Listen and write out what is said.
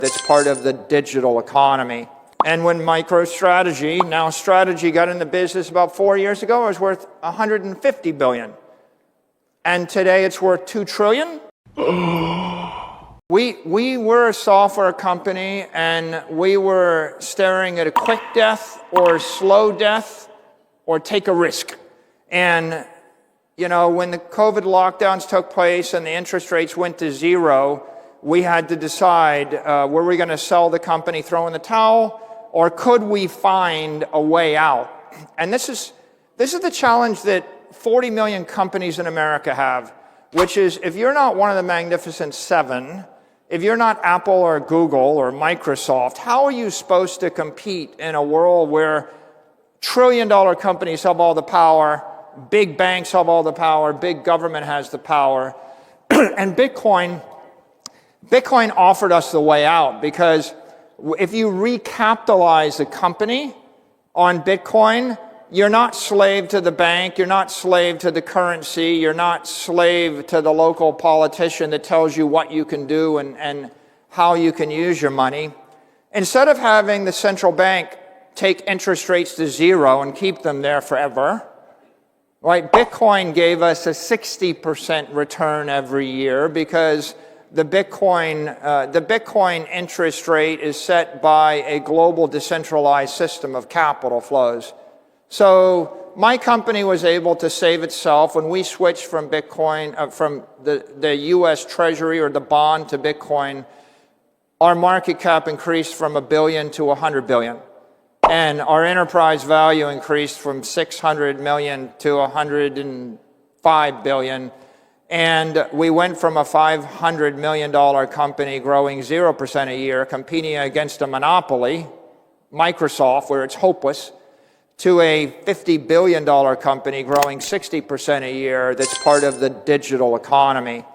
that's part of the digital economy. And when MicroStrategy, now Strategy, got into business about 4 years ago, it was worth $150 billion. And today it's worth $2 trillion. We were a software company, and we were staring at a quick death or slow death or take a risk. And you know, when the COVID lockdowns took place and the interest rates went to zero, we had to decide, were we going to sell the company, throw in the towel, or could we find a way out? And this is the challenge that 40 million companies in America have, which is if you're not one of the Magnificent Seven, if you're not Apple or Google or Microsoft, how are you supposed to compete in a world where trillion-dollar companies have all the power, big banks have all the power, big government has the power, and Bitcoin offered us the way out, because if you recapitalize a company on Bitcoin, you're not slave to the bank, you're not slave to the currency, you're not slave to the local politician that tells you what you can do and how you can use your money. Instead of having the central bank take interest rates to zero and keep them there forever, right? Bitcoin gave us a 60% return every year, because the Bitcoin interest rate is set by a global decentralized system of capital flows. So my company was able to save itself when we switched from Bitcoin, from the US Treasury or the bond to Bitcoin. Our market cap increased from $1 billion to $100 billion. And our enterprise value increased from $600 million to $105 billion. And we went from a $500 million company growing 0% a year, competing against a monopoly, Microsoft, where it's hopeless, to a $50 billion company growing 60% a year that's part of the digital economy.